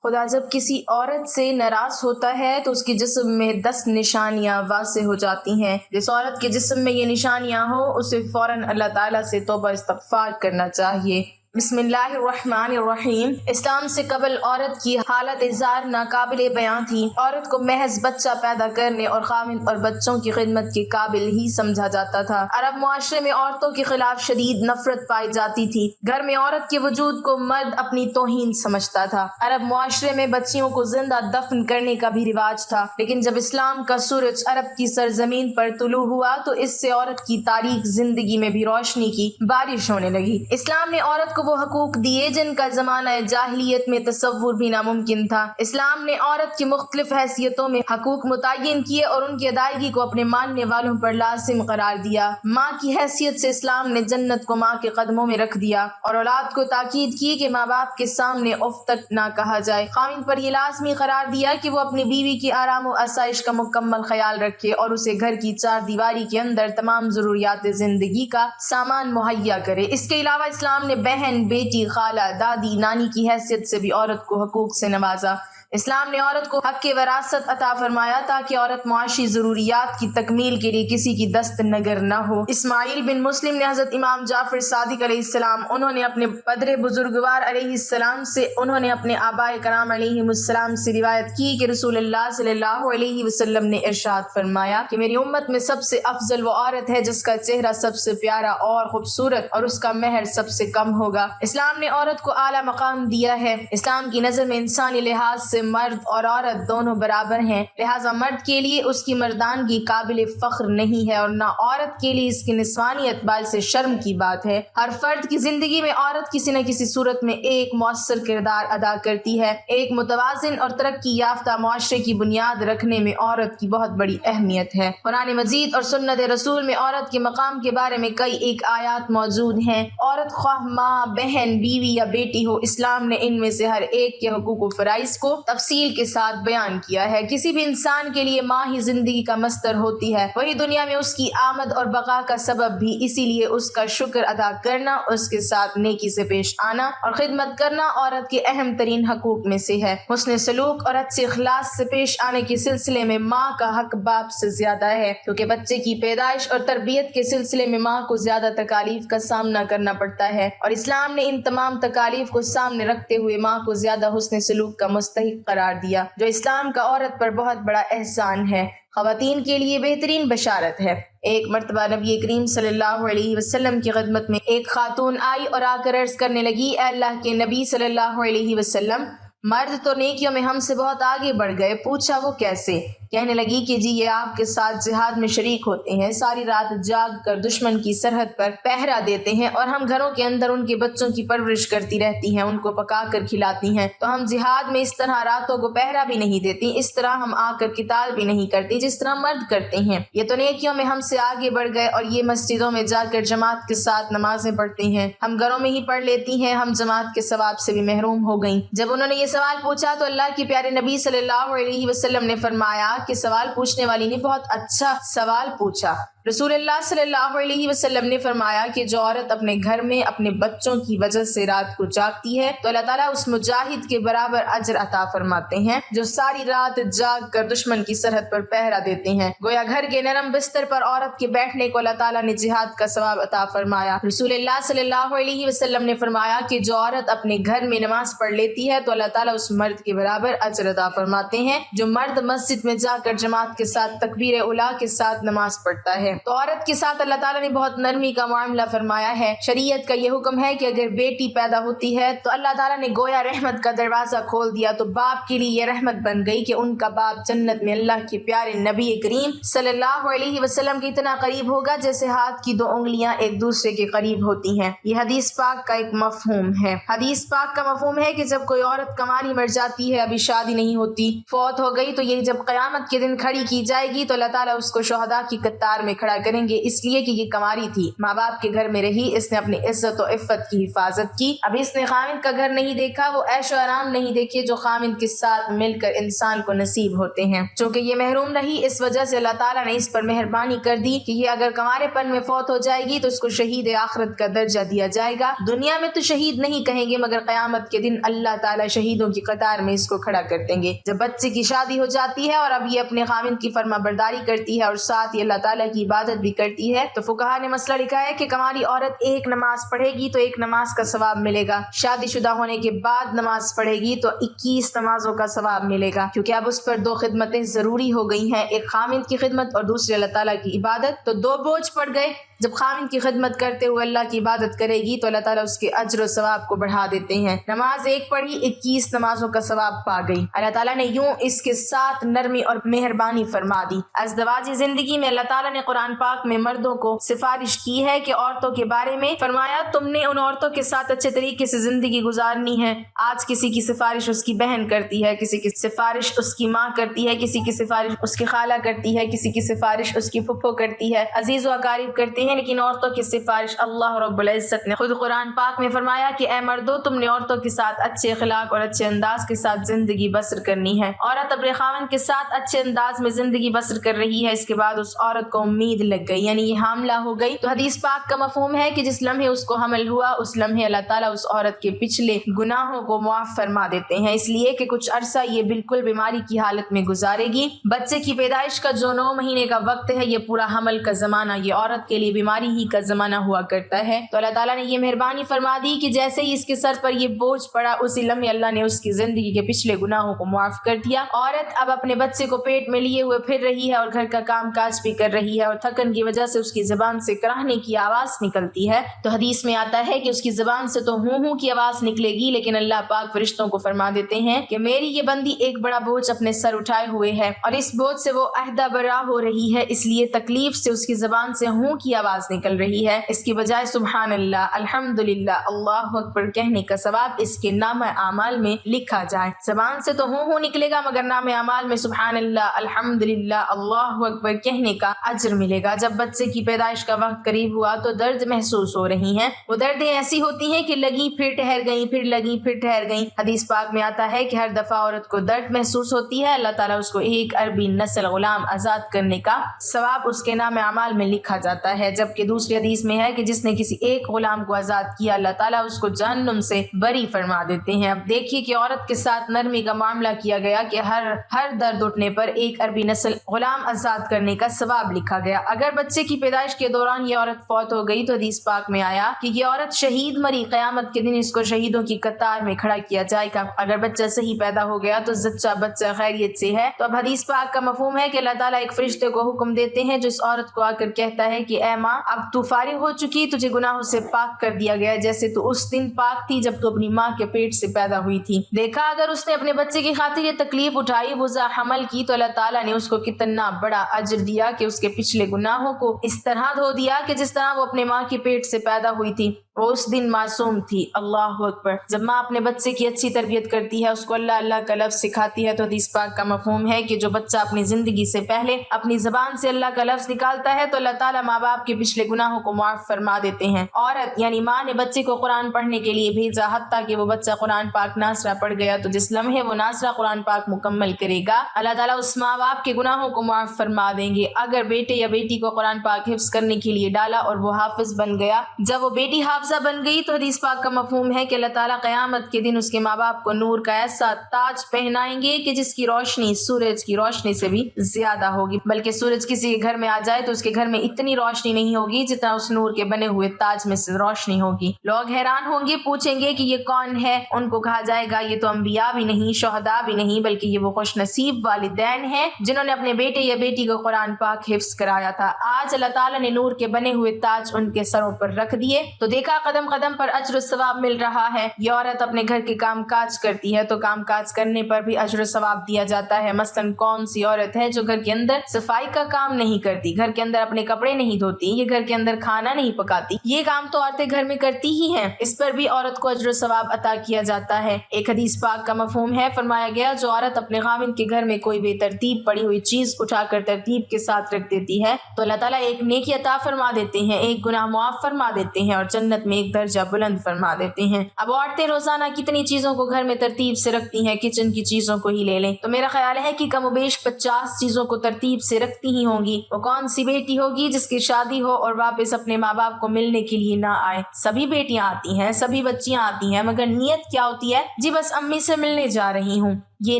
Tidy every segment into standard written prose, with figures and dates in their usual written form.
خدا جب کسی عورت سے ناراض ہوتا ہے تو اس کے جسم میں 10 نشانیاں واضح ہو جاتی ہیں۔ جس عورت کے جسم میں یہ نشانیاں ہو اسے فوراً اللہ تعالیٰ سے توبہ استغفار کرنا چاہیے۔ بسم اللہ الرحمن الرحیم۔ اسلام سے قبل عورت کی حالت زار ناقابل بیان تھی۔ عورت کو محض بچہ پیدا کرنے اور خاوند اور بچوں کی خدمت کے قابل ہی سمجھا جاتا تھا۔ عرب معاشرے میں عورتوں کے خلاف شدید نفرت پائی جاتی تھی۔ گھر میں عورت کے وجود کو مرد اپنی توہین سمجھتا تھا۔ عرب معاشرے میں بچیوں کو زندہ دفن کرنے کا بھی رواج تھا، لیکن جب اسلام کا سورج عرب کی سرزمین پر طلوع ہوا تو اس سے عورت کی تاریک زندگی میں بھی روشنی کی بارش ہونے لگی۔ اسلام نے عورت کو وہ حقوق دیے جن کا زمانہ جاہلیت میں تصور بھی ناممکن تھا۔ اسلام نے عورت کی مختلف حیثیتوں میں حقوق متعین کیے اور ان کی ادائیگی کو اپنے ماننے والوں پر لازم قرار دیا۔ ماں کی حیثیت سے اسلام نے جنت کو ماں کے قدموں میں رکھ دیا اور اولاد کو تاکید کی کہ ماں باپ کے سامنے اف تک نہ کہا جائے۔ خاوند پر یہ لازمی قرار دیا کہ وہ اپنی بیوی کی آرام و آسائش کا مکمل خیال رکھے اور اسے گھر کی 4 دیواری کے اندر تمام ضروریات زندگی کا سامان مہیا کرے۔ اس کے علاوہ اسلام نے بہن، بیٹی، خالہ، دادی، نانی کی حیثیت سے بھی عورت کو حقوق سے نوازا۔ اسلام نے عورت کو حق وراثت عطا فرمایا تاکہ عورت معاشی ضروریات کی تکمیل کے لیے کسی کی دست نگر نہ ہو۔ اسماعیل بن مسلم نے حضرت امام جعفر صادق علیہ السلام انہوں نے اپنے پدر بزرگوار علیہ السلام سے انہوں نے اپنے آبائے کرام علیہ السلام سے روایت کی کہ رسول اللہ صلی اللہ علیہ وسلم نے ارشاد فرمایا کہ میری امت میں سب سے افضل وہ عورت ہے جس کا چہرہ سب سے پیارا اور خوبصورت اور اس کا مہر سب سے کم ہوگا۔ اسلام نے عورت کو اعلیٰ مقام دیا ہے۔ اسلام کی نظر میں انسانی لحاظ سے مرد اور عورت دونوں برابر ہیں، لہٰذا مرد کے لیے اس کی مردانگی قابل فخر نہیں ہے اور نہ عورت کے لیے اس کی نسوانیت باعث شرم کی بات ہے۔ ہر فرد کی زندگی میں عورت کسی نہ کسی صورت میں ایک مؤثر کردار ادا کرتی ہے۔ ایک متوازن اور ترقی یافتہ معاشرے کی بنیاد رکھنے میں عورت کی بہت بڑی اہمیت ہے۔ قرآن مجید اور سنت رسول میں عورت کے مقام کے بارے میں کئی ایک آیات موجود ہیں۔ عورت خواہ ماں، بہن، بیوی یا بیٹی ہو، اسلام نے ان میں سے ہر ایک کے حقوق و فرائض کو تفصیل کے ساتھ بیان کیا ہے۔ کسی بھی انسان کے لیے ماں ہی زندگی کا مصدر ہوتی ہے، وہی دنیا میں اس کی آمد اور بقا کا سبب بھی، اسی لیے اس کا شکر ادا کرنا، اس کے ساتھ نیکی سے پیش آنا اور خدمت کرنا عورت کے اہم ترین حقوق میں سے ہے۔ حسن سلوک اور اچھے اخلاص سے پیش آنے کے سلسلے میں ماں کا حق باپ سے زیادہ ہے، کیونکہ بچے کی پیدائش اور تربیت کے سلسلے میں ماں کو زیادہ تکالیف کا سامنا کرنا پڑتا ہے، اور اسلام نے ان تمام تکالیف کو سامنے رکھتے ہوئے ماں کو زیادہ حسن سلوک کا مستحق قرار دیا، جو اسلام کا عورت پر بہت بڑا احسان ہے۔ خواتین کے لیے بہترین بشارت ہے۔ ایک مرتبہ نبی کریم صلی اللہ علیہ وسلم کی خدمت میں ایک خاتون آئی اور آ کر عرض کرنے لگی، اے اللہ کے نبی صلی اللہ علیہ وسلم، مرد تو نیکیوں میں ہم سے بہت آگے بڑھ گئے۔ پوچھا وہ کیسے؟ کہنے لگی کہ جی یہ آپ کے ساتھ جہاد میں شریک ہوتے ہیں، ساری رات جاگ کر دشمن کی سرحد پر پہرا دیتے ہیں، اور ہم گھروں کے اندر ان کے بچوں کی پرورش کرتی رہتی ہیں، ان کو پکا کر کھلاتی ہیں، تو ہم جہاد میں اس طرح راتوں کو پہرا بھی نہیں دیتی، اس طرح ہم آ کر قتال بھی نہیں کرتی جس طرح مرد کرتے ہیں۔ یہ تو نیکیوں میں ہم سے آگے بڑھ گئے، اور یہ مسجدوں میں جا کر جماعت کے ساتھ نمازیں پڑھتے ہیں، ہم گھروں میں ہی پڑھ لیتی ہیں، ہم جماعت کے ثواب سے بھی محروم ہو گئیں۔ جب انہوں نے یہ سوال پوچھا تو اللہ کے پیارے نبی صلی اللہ علیہ وسلم نے فرمایا کہ سوال پوچھنے والی نے بہت اچھا سوال پوچھا۔ رسول اللہ صلی اللہ علیہ وسلم نے فرمایا کہ جو عورت اپنے گھر میں اپنے بچوں کی وجہ سے رات کو جاگتی ہے تو اللہ تعالیٰ اس مجاہد کے برابر اجر عطا فرماتے ہیں جو ساری رات جاگ کر دشمن کی سرحد پر پہرا دیتے ہیں۔ گویا گھر کے نرم بستر پر عورت کے بیٹھنے کو اللہ تعالیٰ نے جہاد کا ثواب عطا فرمایا۔ رسول اللہ صلی اللہ علیہ وسلم نے فرمایا کہ جو عورت اپنے گھر میں نماز پڑھ لیتی ہے تو اللہ تعالیٰ اس مرد کے برابر اجر عطا فرماتے ہیں جو مرد مسجد میں جا کر جماعت کے ساتھ تکبیر اولیٰ کے ساتھ نماز پڑھتا ہے۔ تو عورت کے ساتھ اللہ تعالیٰ نے بہت نرمی کا معاملہ فرمایا ہے۔ شریعت کا یہ حکم ہے کہ اگر بیٹی پیدا ہوتی ہے تو اللہ تعالیٰ نے گویا رحمت کا دروازہ کھول دیا، تو باپ کے لیے یہ رحمت بن گئی کہ ان کا باپ جنت میں اللہ کے پیارے نبی کریم صلی اللہ علیہ وسلم کے اتنا قریب ہوگا جیسے ہاتھ کی 2 انگلیاں ایک دوسرے کے قریب ہوتی ہیں۔ یہ حدیث پاک کا ایک مفہوم ہے۔ حدیث پاک کا مفہوم ہے کہ جب کوئی عورت کماری مر جاتی ہے، ابھی شادی نہیں ہوتی، فوت ہو گئی، تو یہ جب قیامت کے دن کھڑی کی جائے گی تو اللہ تعالیٰ اس کو شہداء کی قطار میں کھڑا کریں گے اس لیے کہ یہ کنواری تھی، ماں باپ کے گھر میں رہی، اس نے اپنی عزت و عفت کی حفاظت کی، اب اس نے خاوند کا گھر نہیں دیکھا، وہ عیش و آرام نہیں دیکھے جو خاوند کے ساتھ مل کر انسان کو نصیب ہوتے ہیں۔ چونکہ یہ محروم رہی، اس وجہ سے اللہ تعالیٰ نے اس پر مہربانی کر دی کہ یہ اگر کنوارے پن میں فوت ہو جائے گی تو اس کو شہید آخرت کا درجہ دیا جائے گا۔ دنیا میں تو شہید نہیں کہیں گے، مگر قیامت کے دن اللہ تعالیٰ شہیدوں کی قطار میں اس کو کھڑا کر دیں گے۔ جب بچے کی شادی ہو جاتی ہے اور اب یہ اپنے خاوند کی فرما برداری کرتی ہے اور ساتھ ہی اللہ تعالیٰ کی عبادت بھی کرتی ہے، تو فقہا نے مسئلہ لکھا ہے کہ کنواری عورت ایک نماز پڑھے گی تو ایک نماز کا ثواب ملے گا، شادی شدہ ہونے کے بعد نماز پڑھے گی تو 21 نمازوں کا ثواب ملے گا، کیونکہ اب اس پر 2 خدمتیں ضروری ہو گئی ہیں، ایک خاوند کی خدمت اور دوسری اللہ تعالیٰ کی عبادت، تو 2 بوجھ پڑ گئے۔ جب خاوند کی خدمت کرتے ہوئے اللہ کی عبادت کرے گی تو اللہ تعالیٰ اس کے اجر و ثواب کو بڑھا دیتے ہیں۔ نماز ایک پڑھی 21 نمازوں کا ثواب پا گئی۔ اللہ تعالیٰ نے یوں اس کے ساتھ نرمی اور مہربانی فرما دی۔ ازدواجی زندگی میں اللہ تعالیٰ نے قرآن پاک میں مردوں کو سفارش کی ہے کہ عورتوں کے بارے میں فرمایا تم نے ان عورتوں کے ساتھ اچھے طریقے سے زندگی گزارنی ہے۔ آج کسی کی سفارش اس کی بہن کرتی ہے، کسی کی سفارش اس کی ماں کرتی ہے، کسی کی سفارش اس کی خالہ کرتی ہے، کسی کی سفارش اس کی پھپھو کرتی ہے، عزیز و اقارب کرتے ہیں، لیکن عورتوں کی سفارش اللہ رب العزت نے خود قرآن پاک میں فرمایا کہ اے مردو تم نے عورتوں کے ساتھ اچھے اخلاق اور اچھے انداز کے ساتھ زندگی بسر کرنی ہے۔ عورت اپنے خاوند کے ساتھ اچھے انداز میں زندگی بسر کر رہی ہے، اس کے بعد اس عورت کو امید لگ گئی، یعنی یہ حاملہ ہو گئی، تو حدیث پاک کا مفہوم ہے کہ جس لمحے اس کو حمل ہوا اس لمحے اللہ تعالیٰ اس عورت کے پچھلے گناہوں کو معاف فرما دیتے ہیں، اس لیے کہ کچھ عرصہ یہ بالکل بیماری کی حالت میں گزارے گی۔ بچے کی پیدائش کا جو 9 مہینے کا وقت ہے، یہ پورا حمل کا زمانہ یہ عورت کے لیے بیماری ہی کا زمانہ ہوا کرتا ہے، تو اللہ تعالیٰ نے یہ مہربانی فرما دی کہ جیسے ہی اس کے سر پر یہ بوجھ پڑا اسی لمحے اللہ نے اس کی زندگی کے پچھلے گناہوں کو معاف کر دیا۔ عورت اب اپنے بچے کو پیٹ میں لیے ہوئے پھر رہی ہے اور گھر کا کام کاج بھی کر رہی ہے، اور تھکن کی وجہ سے اس کی زبان سے کراہنے کی آواز نکلتی ہے، تو حدیث میں آتا ہے کہ اس کی زبان سے تو ہوں ہوں کی آواز نکلے گی، لیکن اللہ پاک فرشتوں کو فرما دیتے ہیں کہ میری یہ بندی ایک بڑا بوجھ اپنے سر اٹھائے ہوئے ہے اور اس بوجھ سے وہ عہدہ برا ہو رہی ہے، اس لیے تکلیف سے اس کی زبان سے ہوں کی آواز نکل رہی ہے، اس کی بجائے سبحان اللہ، الحمدللہ، اللہ اکبر کہنے کا ثواب اس کے نامہ اعمال میں لکھا جائے۔ زبان سے تو ہوں نکلے گا مگر نامہ اعمال میں سبحان اللہ، الحمدللہ، اللہ اکبر کہنے کا اجر ملے گا۔ جب بچے کی پیدائش کا وقت قریب ہوا تو درد محسوس ہو رہی ہیں، وہ دردیں ایسی ہوتی ہیں کہ لگی پھر ٹھہر گئیں، پھر لگی پھر ٹھہر گئیں۔ حدیث پاک میں آتا ہے کہ ہر دفعہ عورت کو درد محسوس ہوتی ہے اللہ تعالیٰ اس کو ایک عربی نسل غلام آزاد کرنے کا ثواب اس کے نام اعمال میں لکھا جاتا ہے، جبکہ دوسری حدیث میں ہے کہ جس نے کسی ایک غلام کو آزاد کیا اللہ تعالیٰ اس کو جہنم سے بری فرما دیتے ہیں۔ اب دیکھیے کہ عورت کے ساتھ نرمی کا معاملہ کیا گیا کہ ہر درد اٹھنے پر ایک عربی نسل غلام آزاد کرنے کا ثواب لکھا گیا۔ اگر بچے کی پیدائش کے دوران یہ عورت فوت ہو گئی تو حدیث پاک میں آیا کہ یہ عورت شہید مری، قیامت کے دن اس کو شہیدوں کی قطار میں کھڑا کیا جائے گا۔ اگر بچہ صحیح پیدا ہو گیا تو زچہ بچہ خیریت سے ہے، تو اب حدیث پاک کا مفہوم ہے کہ اللہ تعالیٰ ایک فرشتے کو حکم دیتے ہیں جو اس عورت کو آ کر کہتا ہے کہ اے ماں اب تو فارغ ہو چکی، تجھے گناہوں سے پاک کر دیا گیا جیسے تو اس دن پاک تھی جب تو اپنی ماں کے پیٹ سے پیدا ہوئی تھی۔ دیکھا اگر اس نے اپنے بچے کی خاطر یہ تکلیف اٹھائی، وضع حمل کی، تو اللہ تعالیٰ نے اس کو کتنا بڑا اجر دیا کہ اس کے پچھلے گناہوں کو اس طرح دھو دیا کہ جس طرح وہ اپنے ماں کے پیٹ سے پیدا ہوئی تھی، وہ اس دن معصوم تھی۔ اللہ اکبر۔ جب ماں اپنے بچے کی اچھی تربیت کرتی ہے، اس کو اللہ اللہ کا لفظ سکھاتی ہے، تو حدیث پاک کا مفہوم ہے کہ جو بچہ اپنی زندگی سے پہلے اپنی زبان سے اللہ کا لفظ نکالتا ہے تو اللہ تعالیٰ ماں باپ کے پچھلے گناہوں کو معاف فرما دیتے ہیں۔ عورت یعنی ماں نے بچے کو قرآن پڑھنے کے لیے بھیجا، حتیٰ کہ وہ بچہ قرآن پاک ناصرہ پڑھ گیا، تو جس لمحے وہ ناصرہ قرآن پاک مکمل کرے گا اللہ تعالیٰ اس ماں باپ کے گناہوں کو معاف فرما دیں گے۔ اگر بیٹے یا بیٹی کو قرآن پاک حفظ کرنے کے لیے ڈالا اور وہ حافظ بن گیا، جب وہ بیٹی حافظہ بن گئی تو حدیث پاک کا مفہوم ہے کہ اللہ تعالیٰ قیامت کے دن اس کے ماں باپ کو نور کا ایسا تاج پہنائیں گے کہ جس کی روشنی سورج کی روشنی سے بھی زیادہ ہوگی، بلکہ سورج کسی کے گھر میں آ جائے تو اس کے گھر میں اتنی روشنی نہیں ہوگی جتنا اس نور کے بنے ہوئے تاج میں سے روشنی ہوگی۔ لوگ حیران ہوں گے، پوچھیں گے کہ یہ کون ہے؟ ان کو کہا جائے گا یہ تو انبیاء بھی نہیں، شہداء بھی نہیں، بلکہ یہ وہ خوش نصیب والدین ہیں جنہوں نے اپنے بیٹے یا بیٹی کو قرآن پاک حفظ کرایا تھا۔ آج اللہ تعالیٰ نے نور کے بنے ہوئے تاج ان کے سروں پر رکھ دیے، تو دیکھا دیکھا قدم قدم پر اجر و ثواب مل رہا ہے۔ یہ عورت اپنے گھر کے کام کاج کرتی ہے تو کام کاج کرنے پر بھی اجر و ثواب دیا جاتا ہے۔ مثلاً کون سی عورت ہے جو گھر کے اندر صفائی کا کام نہیں کرتی، گھر کے اندر اپنے کپڑے نہیں دھوتی، یہ گھر کے اندر کھانا نہیں پکاتی، یہ کام تو عورتیں گھر میں کرتی ہی ہیں، اس پر بھی عورت کو اجر و ثواب عطا کیا جاتا ہے۔ ایک حدیث پاک کا مفہوم ہے، فرمایا گیا جو عورت اپنے خاوند کے گھر میں کوئی بے ترتیب پڑی ہوئی چیز اٹھا کر ترتیب کے ساتھ رکھ دیتی ہے تو اللہ تعالیٰ ایک نیکی عطا فرما دیتے ہیں، ایک گناہ معاف فرما دیتے ہیں اور جنت میں ایک درجہ بلند فرما دیتے ہیں۔ اب عورتیں روزانہ کتنی چیزوں کو گھر میں ترتیب سے رکھتی ہیں، کچن کی چیزوں کو ہی لے لیں تو میرا خیال ہے کہ کم و بیش 50 چیزوں کو ترتیب سے رکھتی ہی ہوں گی۔ وہ کون سی بیٹی ہوگی جس کی شادی ہو اور واپس اپنے ماں باپ کو ملنے کے لیے نہ آئے؟ سبھی بیٹیاں آتی ہیں، سبھی بچیاں آتی ہیں، مگر نیت کیا ہوتی ہے؟ جی بس امی سے ملنے جا رہی ہوں۔ یہ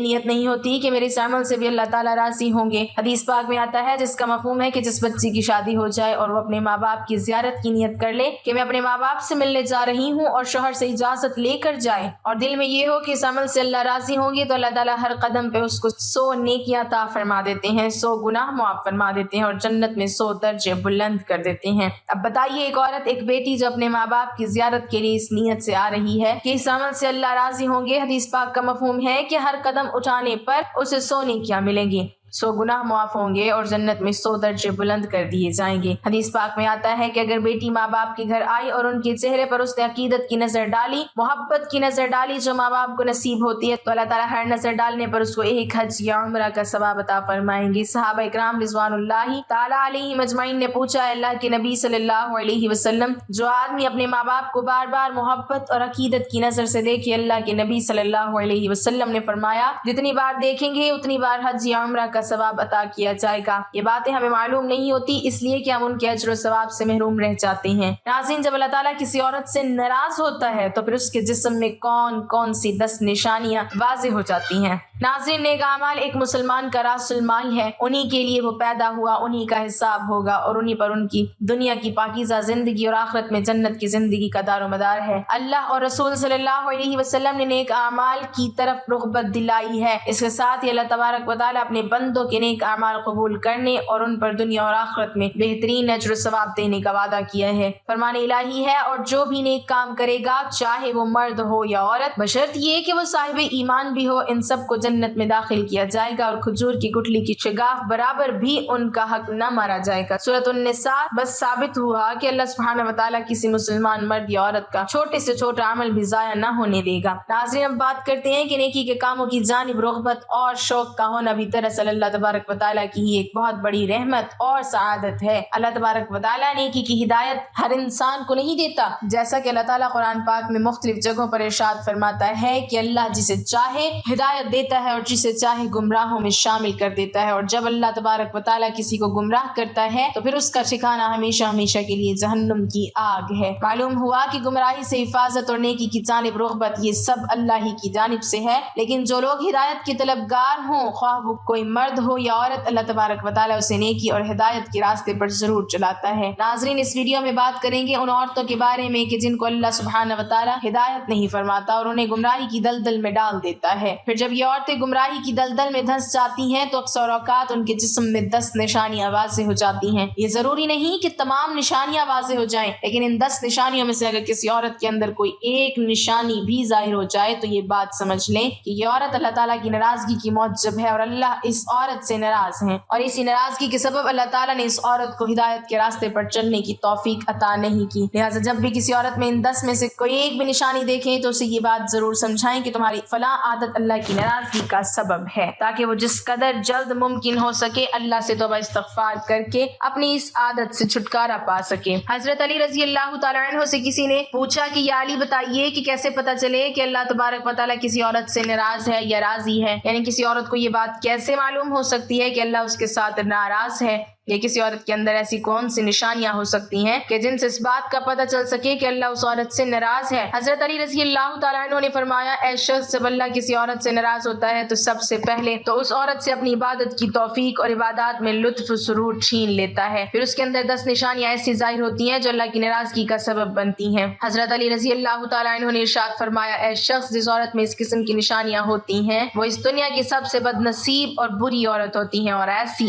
نیت نہیں ہوتی کہ میرے اس عمل سے بھی اللہ تعالیٰ راضی ہوں گے۔ حدیث پاک میں آتا ہے جس کا مفہوم ہے کہ جس بچی کی شادی ہو جائے اور وہ اپنے ماں باپ کی زیارت کی نیت کر لے کہ میں اپنے ماں باپ سے ملنے جا رہی ہوں اور شوہر سے اجازت لے کر جائے اور دل میں یہ ہو کہ اس عمل سے اللہ راضی ہوں گے تو اللہ تعالیٰ ہر قدم پہ اس کو 100 نیکیاں عطا فرما دیتے ہیں، 100 گناہ معاف فرما دیتے ہیں اور جنت میں 100 درجے بلند کر دیتے ہیں۔ اب بتائیے ایک عورت، ایک بیٹی جو اپنے ماں باپ کی زیارت کے لیے اس نیت سے آ رہی ہے کہ اس عمل سے اللہ راضی ہوں گے، حدیث پاک کا مفہوم ہے کہ ہر قدم اٹھانے پر اسے 100 نیکیاں ملیں گی، 100 گناہ معاف ہوں گے اور جنت میں 100 درجے بلند کر دیے جائیں گے۔ حدیث پاک میں آتا ہے کہ اگر بیٹی ماں باپ کے گھر آئی اور ان کے چہرے پر اس نے عقیدت کی نظر ڈالی، محبت کی نظر ڈالی جو ماں باپ کو نصیب ہوتی ہے تو اللہ تعالیٰ ہر نظر ڈالنے پر اس کو ایک حج یا عمرہ کا ثواب عطا فرمائیں گے۔ صحابہ اکرام رضوان اللہ تعالیٰ علیہم اجمعین نے پوچھا اللہ کے نبی صلی اللہ علیہ وسلم، جو آدمی اپنے ماں باپ کو بار بار محبت اور عقیدت کی نظر سے دیکھے، اللہ کے نبی صلی اللہ علیہ وسلم نے فرمایا جتنی بار دیکھیں گے اتنی بار حج یا عمرہ کا ثواب عطا کیا جائے گا۔ یہ باتیں ہمیں معلوم نہیں ہوتی اس لیے کہ ہم ان کے اجر و ثواب سے محروم رہ جاتے ہیں۔ ناظرین، جب اللہ تعالیٰ کسی عورت سے ناراض ہوتا ہے تو پھر اس کے جسم میں کون کون سی 10 نشانیاں واضح ہو جاتی ہیں۔ ناظرین، نیک اعمال ایک مسلمان کا راس المال ہے، انہی کے لیے وہ پیدا ہوا، انہی کا حساب ہوگا اور انہی پر ان کی دنیا کی پاکیزہ زندگی اور آخرت میں جنت کی زندگی کا دار و مدار ہے۔ اللہ اور رسول صلی اللہ علیہ وسلم نے نیک اعمال کی طرف رغبت دلائی ہے، اس کے ساتھ ہی اللہ تبارک و تعالیٰ اپنے بندوں کے نیک اعمال قبول کرنے اور ان پر دنیا اور آخرت میں بہترین اجر و ثواب دینے کا وعدہ کیا ہے۔ فرمان الہی ہے، اور جو بھی نیک کام کرے گا چاہے وہ مرد ہو یا عورت، بشرط یہ کہ وہ صاحب ایمان بھی ہو، ان سب کو جنت میں داخل کیا جائے گا اور کھجور کی گٹھلی کی شگاف برابر بھی ان کا حق نہ مارا جائے گا۔ سورۃ النساء بس ثابت ہوا کہ اللہ سبحانہ و تعالیٰ کسی مسلمان مرد یا عورت کا چھوٹے سے چھوٹا عمل بھی ضائع نہ ہونے دے گا۔ ناظرین، اب بات کرتے ہیں کہ نیکی کے کاموں کی جانب رغبت اور شوق کا ہونا بھی دراصل اللہ تبارک و تعالیٰ کی ہی ایک بہت بڑی رحمت اور سعادت ہے۔ اللہ تبارک و تعالیٰ نیکی کی ہدایت ہر انسان کو نہیں دیتا، جیسا کہ اللہ تعالیٰ قرآن پاک میں مختلف جگہوں پر ارشاد فرماتا ہے کہ اللہ جسے چاہے ہدایت دیتا ہے اور جسے چاہے گمراہوں میں شامل کر دیتا ہے، اور جب اللہ تبارک و تعالیٰ کسی کو گمراہ کرتا ہے تو پھر اس کا ٹھکانہ ہمیشہ ہمیشہ کے لیے جہنم کی آگ ہے۔ معلوم ہوا کہ گمراہی سے حفاظت اور نیکی کی جانب رغبت یہ سب اللہ ہی کی جانب سے ہے، لیکن جو لوگ ہدایت کے طلبگار ہوں، خواہ وہ کوئی مرد ہو یا عورت، اللہ تبارک و تعالیٰ اسے نیکی اور ہدایت کے راستے پر ضرور چلاتا ہے۔ ناظرین، اس ویڈیو میں بات کریں گے ان عورتوں کے بارے میں کہ جن کو اللہ سبحانہ و تعالیٰ ہدایت نہیں فرماتا اور انہیں گمراہی کی دلدل میں ڈال دیتا ہے۔ پھر جب یہ عورتیں گمراہی کی دلدل میں دھنس جاتی ہیں تو اکثر اوقات ان کے جسم میں 10 نشانیاں واضح ہو جاتی ہیں۔ یہ ضروری نہیں کہ تمام نشانیاں واضح ہو جائیں، لیکن ان 10 نشانیوں میں سے اگر کسی عورت کے اندر کوئی ایک نشانی بھی ظاہر ہو جائے تو یہ بات سمجھ لیں کہ یہ عورت اللہ تعالیٰ کی ناراضگی کی موجب ہے اور اللہ اس عورت سے ناراض ہیں، اور اسی ناراضگی کے سبب اللہ تعالیٰ نے اس عورت کو ہدایت کے راستے پر چلنے کی توفیق عطا نہیں کی۔ لہٰذا جب بھی کسی عورت میں ان 10 میں سے کوئی ایک بھی نشانی دیکھیں تو اسے یہ بات ضرور سمجھائیں کہ تمہاری فلاں عادت اللہ کی ناراضگی کا سبب ہے، تاکہ وہ جس قدر جلد ممکن ہو سکے اللہ سے توبہ استغفار کر کے اپنی اس عادت سے چھٹکارا پا سکے۔ حضرت علی رضی اللہ تعالیٰ عنہ سے کسی نے پوچھا کہ یا علی بتائیے کہ کیسے پتہ چلے کہ اللہ تبارک و تعالیٰ کسی عورت سے ناراض ہے یا راضی ہے، یعنی کسی عورت کو یہ بات کیسے معلوم ہو سکتی ہے کہ اللہ اس کے ساتھ ناراض ہے، یا کسی عورت کے اندر ایسی کون سی نشانیاں ہو سکتی ہیں کہ جن سے اس بات کا پتہ چل سکے کہ اللہ اس عورت سے ناراض ہے؟ حضرت علی رضی اللہ تعالیٰ عنہ نے فرمایا، اے شخص، جب اللہ کسی عورت سے ناراض ہوتا ہے تو سب سے پہلے تو اس عورت سے اپنی عبادت کی توفیق اور عبادات میں لطف و سرور چھین لیتا ہے، پھر اس کے اندر 10 نشانیاں ایسی ظاہر ہوتی ہیں جو اللہ کی ناراضگی کا سبب بنتی ہیں۔ حضرت علی رضی اللہ تعالیٰ عنہ نے ارشاد فرمایا، اے شخص، جس عورت میں اس قسم کی نشانیاں ہوتی ہیں وہ اس دنیا کی سب سے بد نصیب اور بری عورت ہوتی ہیں، اور ایسی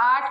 8